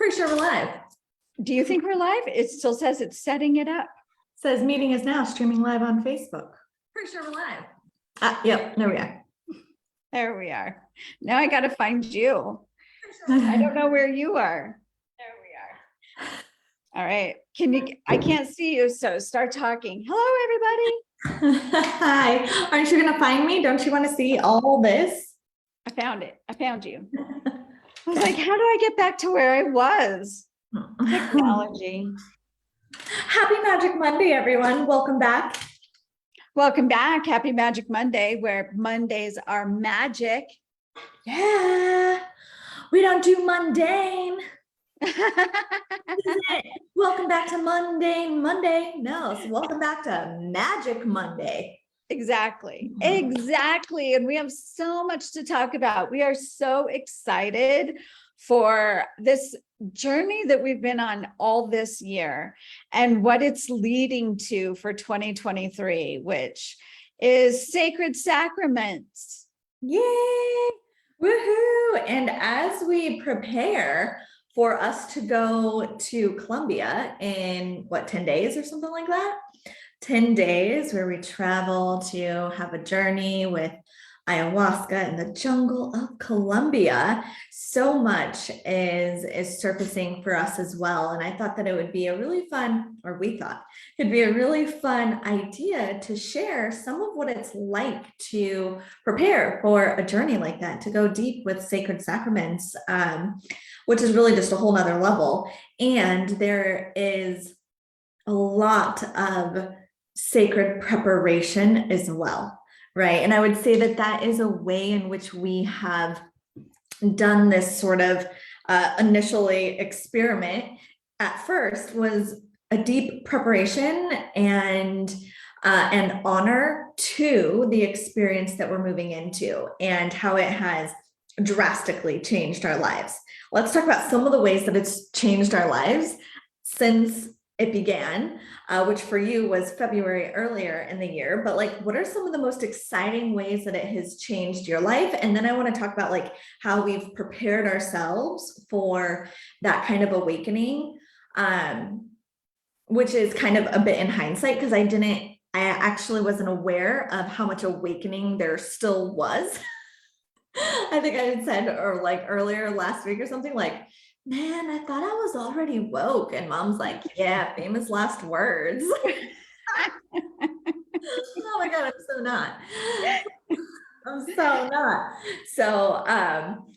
Pretty sure we're live. Do you think we're live? It still says it's setting it up. Says meeting is now streaming live on Facebook. Pretty sure we're live. Yep, there we are. There we are. Now I got to find you. I don't know where you are. There we are. All right. I can't see you, so start talking. Hello, everybody. Hi. Aren't you going to find me? Don't you want to see all this? I found it. I found you. I was like, how do I get back to where I was? Technology. Happy Magic Monday, everyone. Welcome back. Welcome back. Happy Magic Monday, where Mondays are magic. Yeah. We don't do mundane. Welcome back to Mundane Monday. No, so welcome back to Magic Monday. Exactly. And we have so much to talk about. We are so excited for this journey that we've been on all this year and what it's leading to for 2023, which is Sacred Sacraments. Yay! Woohoo! And as we prepare for us to go to Colombia in 10 days or something like that? 10 days where we travel to have a journey with ayahuasca in the jungle of Colombia. So much is surfacing for us as well. And I thought that it would be a really fun, or we thought it'd be a really fun idea to share some of what it's like to prepare for a journey like that, to go deep with Sacred Sacraments, which is really just a whole nother level. And there is a lot of sacred preparation as well, right? And I would say that that is a way in which we have done this sort of initially experiment. At first was a deep preparation and an honor to the experience that we're moving into and how it has drastically changed our lives. Let's talk about some of the ways that it's changed our lives since it began, which for you was February earlier in the year, but like, what are some of the most exciting ways that it has changed your life? And then I want to talk about like how we've prepared ourselves for that kind of awakening, which is kind of a bit in hindsight, because I actually wasn't aware of how much awakening there still was. I think I had said, or like earlier last week or something, like, man, I thought I was already woke. And mom's like, yeah, famous last words. Oh my God, I'm so not. I'm so not. So,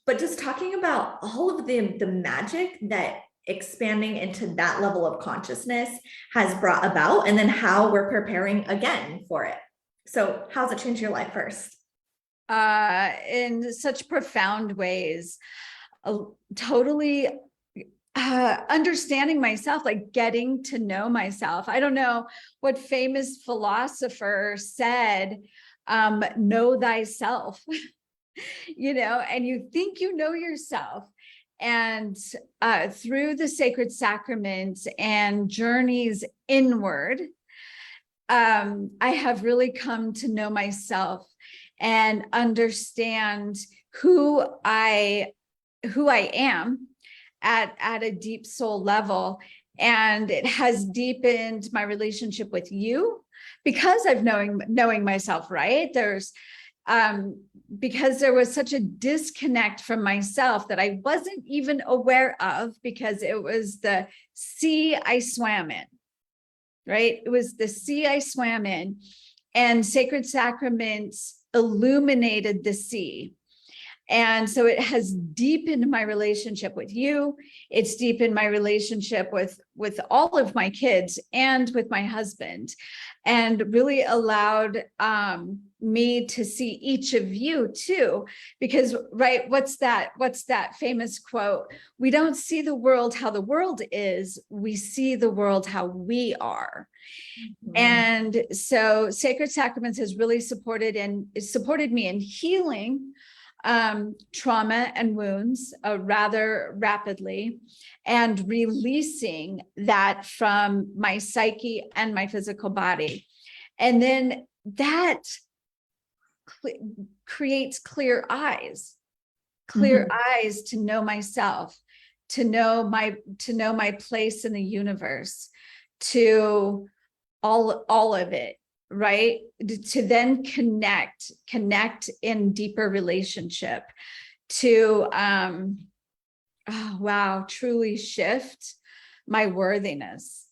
but just talking about all of the magic that expanding into that level of consciousness has brought about, and then how we're preparing again for it. So how's it changed your life first? In such profound ways. Totally understanding myself, like getting to know myself. I don't know what famous philosopher said, know thyself, and you think you know yourself. And through the sacred sacraments and journeys inward, I have really come to know myself and understand who I am at a deep soul level. And it has deepened my relationship with you because I've knowing myself, right? Because there was such a disconnect from myself that I wasn't even aware of, because it was the sea I swam in, right? It was the sea I swam in, and Sacred Sacraments illuminated the sea. And so it has deepened my relationship with you. It's deepened my relationship with all of my kids and with my husband, and really allowed me to see each of you too. Because, right, what's that famous quote? We don't see the world how the world is, we see the world how we are. Mm-hmm. And so Sacred Sacraments has really supported me in healing trauma and wounds rather rapidly, and releasing that from my psyche and my physical body. And then that creates clear eyes to know myself, to know my place in the universe, to all of it, right? To then connect in deeper relationship, to oh wow, truly shift my worthiness.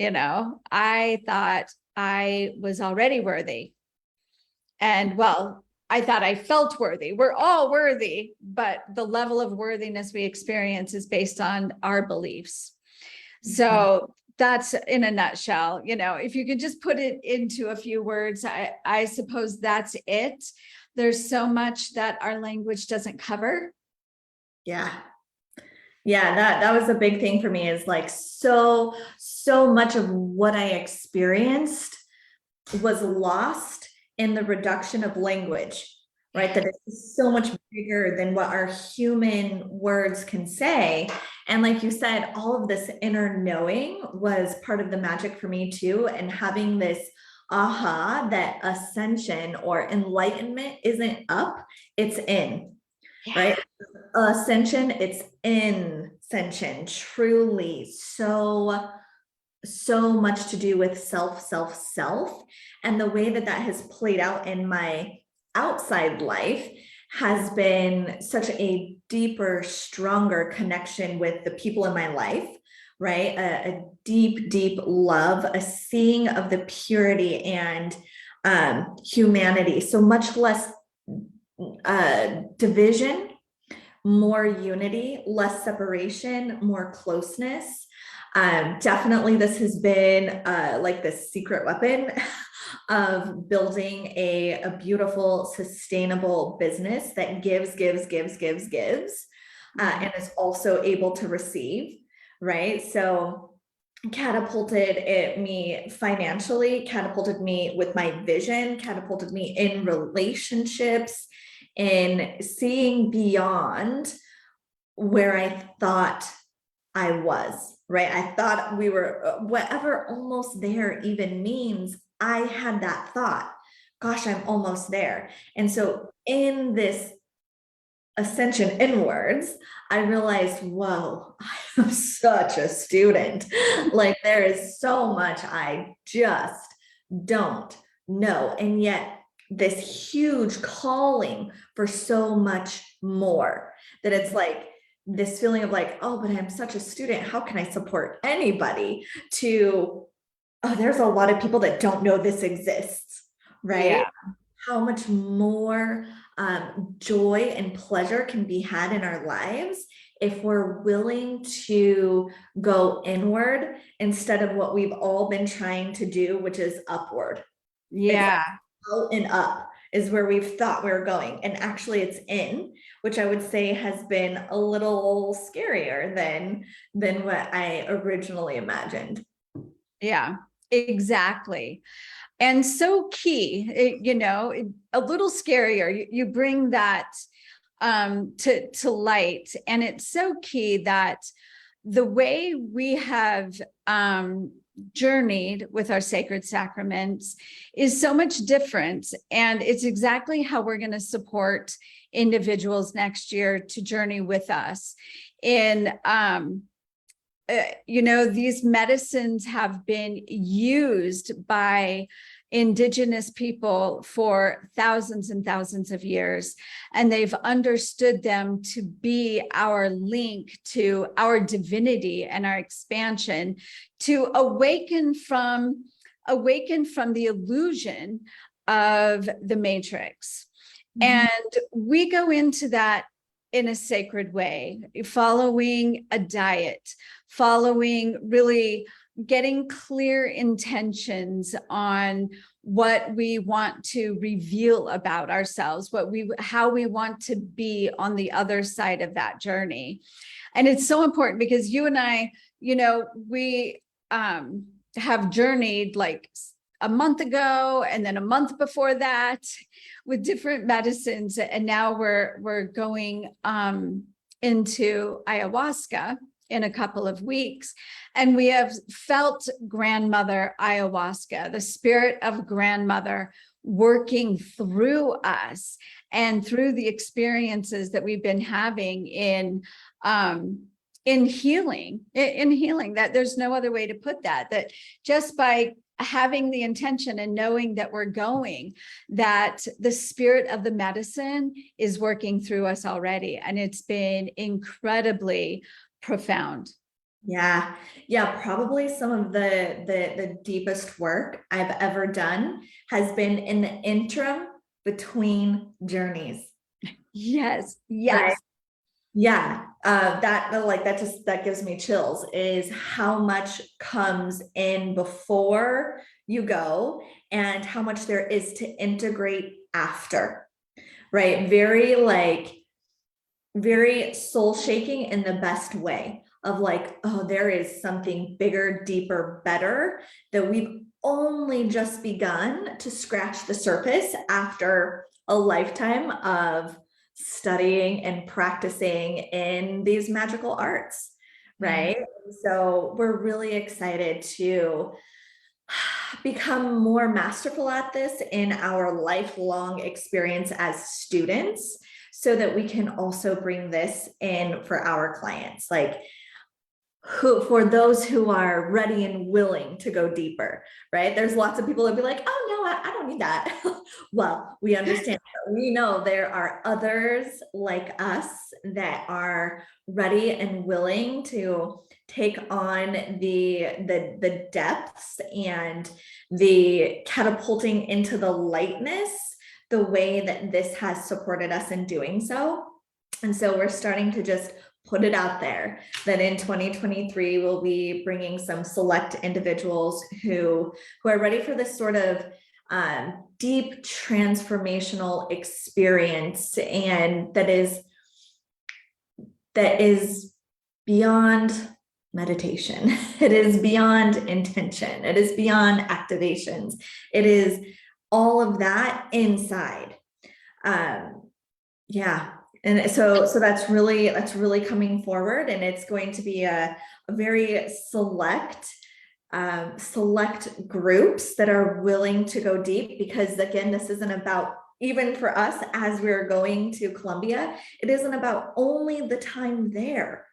I thought I was already worthy. And well, I thought I felt worthy. We're all worthy, but the level of worthiness we experience is based on our beliefs. So that's in a nutshell, if you could just put it into a few words, I suppose that's it. There's so much that our language doesn't cover. Yeah. Yeah, that was a big thing for me, is like so much of what I experienced was lost in the reduction of language, right? That it's so much bigger than what our human words can say. And like you said, all of this inner knowing was part of the magic for me too. And having this aha, that ascension or enlightenment isn't up, it's in, right? Ascension, it's ascension, truly so much to do with self. And the way that has played out in my outside life has been such a deeper, stronger connection with the people in my life, right? A deep love, a seeing of the purity and humanity. So much less division, more unity, less separation, more closeness. Definitely this has been like the secret weapon of building a beautiful, sustainable business that gives, and is also able to receive, right? So catapulted me financially, catapulted me with my vision, catapulted me in relationships, in seeing beyond where I thought I was, right? I thought we were, whatever almost there even means, I had that thought, gosh, I'm almost there. And so in this ascension inwards, I realized, whoa, I am such a student. Like there is so much I just don't know. And yet this huge calling for so much more, that it's like this feeling of like, oh, but I'm such a student. How can I support anybody? To, oh, there's a lot of people that don't know this exists, right? Yeah. How much more joy and pleasure can be had in our lives if we're willing to go inward instead of what we've all been trying to do, which is upward. Yeah. Out and up is where we've thought we were going. And actually it's in, which I would say has been a little scarier than what I originally imagined. Yeah, exactly. And so key, a little scarier. You bring that to light, and it's so key that the way we have journeyed with our sacred sacraments is so much different, and it's exactly how we're going to support individuals next year to journey with us in these medicines have been used by indigenous people for thousands and thousands of years, and they've understood them to be our link to our divinity and our expansion, to awaken from the illusion of the matrix. Mm-hmm. And we go into that in a sacred way, following a diet, following really getting clear intentions on what we want to reveal about ourselves, how we want to be on the other side of that journey. And it's so important because you and I, we have journeyed like a month ago and then a month before that with different medicines, and now we're going into ayahuasca in a couple of weeks, and we have felt grandmother ayahuasca, the spirit of grandmother working through us and through the experiences that we've been having in in healing, that there's no other way to put that, that just by having the intention and knowing that we're going, that the spirit of the medicine is working through us already. And it's been incredibly profound. Yeah. Yeah. Probably some of the deepest work I've ever done has been in the interim between journeys. Yes, Right. yes. Yeah, that gives me chills, is how much comes in before you go and how much there is to integrate after, right? Very soul shaking in the best way of like, oh, there is something bigger, deeper, better that we've only just begun to scratch the surface after a lifetime of studying and practicing in these magical arts, right? So we're really excited to become more masterful at this in our lifelong experience as students, so that we can also bring this in for our clients, like for those who are ready and willing to go deeper, right? There's lots of people that be like, oh no, I don't need that. Well, we understand that. We know there are others like us that are ready and willing to take on the depths and the catapulting into the lightness, the way that this has supported us in doing so. And so we're starting to just put it out there that in 2023, we'll be bringing some select individuals who are ready for this sort of deep transformational experience, and that is beyond meditation. It is beyond intention. It is beyond activations. It is all of that inside. Yeah. And so that's really coming forward, and it's going to be a very select groups that are willing to go deep, because again, this isn't about, even for us as we're going to Colombia, it isn't about only the time there,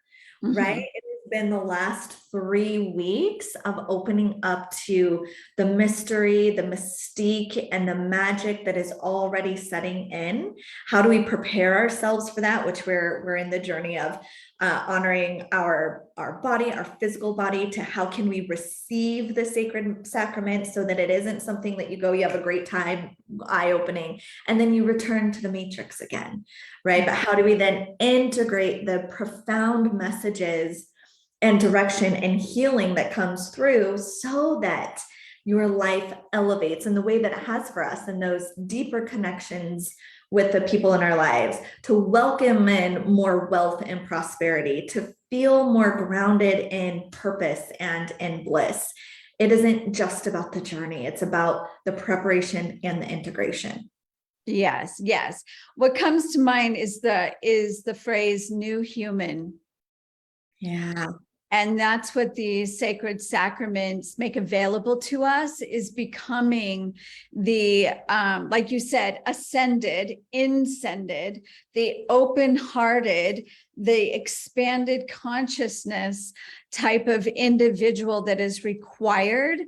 right? It has been the last 3 weeks of opening up to the mystery, the mystique, and the magic that is already setting in. How do we prepare ourselves for that? Which we're in the journey of honoring our body, our physical body, to how can we receive the sacred sacrament so that it isn't something that you go, you have a great time, eye-opening, and then you return to the matrix again, right? But how do we then integrate the profound messages and direction and healing that comes through so that your life elevates in the way that it has for us, and those deeper connections with the people in our lives, to welcome in more wealth and prosperity, to feel more grounded in purpose and in bliss. It isn't just about the journey, it's about the preparation and the integration. Yes, yes. What comes to mind is the phrase new human. Yeah. And that's what the sacred sacraments make available to us, is becoming the, like you said, ascended, incended, the open-hearted, the expanded consciousness type of individual that is required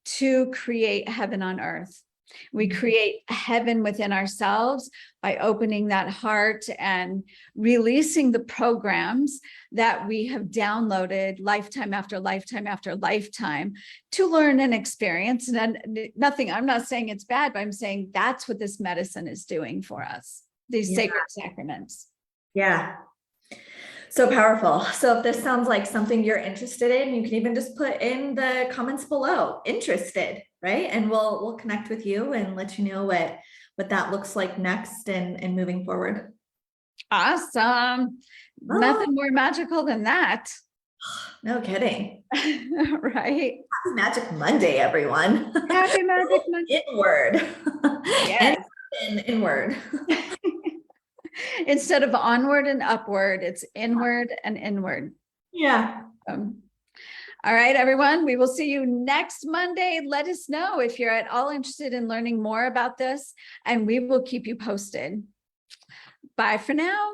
to create heaven on earth. We create heaven within ourselves by opening that heart and releasing the programs that we have downloaded lifetime after lifetime after lifetime to learn and experience. And nothing, I'm not saying it's bad, but I'm saying that's what this medicine is doing for us, these sacred sacraments. Yeah. So powerful. So if this sounds like something you're interested in, you can even just put in the comments below, interested, right? And we'll connect with you and let you know what that looks like next and moving forward. Awesome. Nothing more magical than that. No kidding. Right? Happy Magic Monday, everyone. Happy Magic Monday. Inward. Yes. And inward. Instead of onward and upward, it's inward and inward. Yeah. All right, everyone, we will see you next Monday. Let us know if you're at all interested in learning more about this, and we will keep you posted. Bye for now.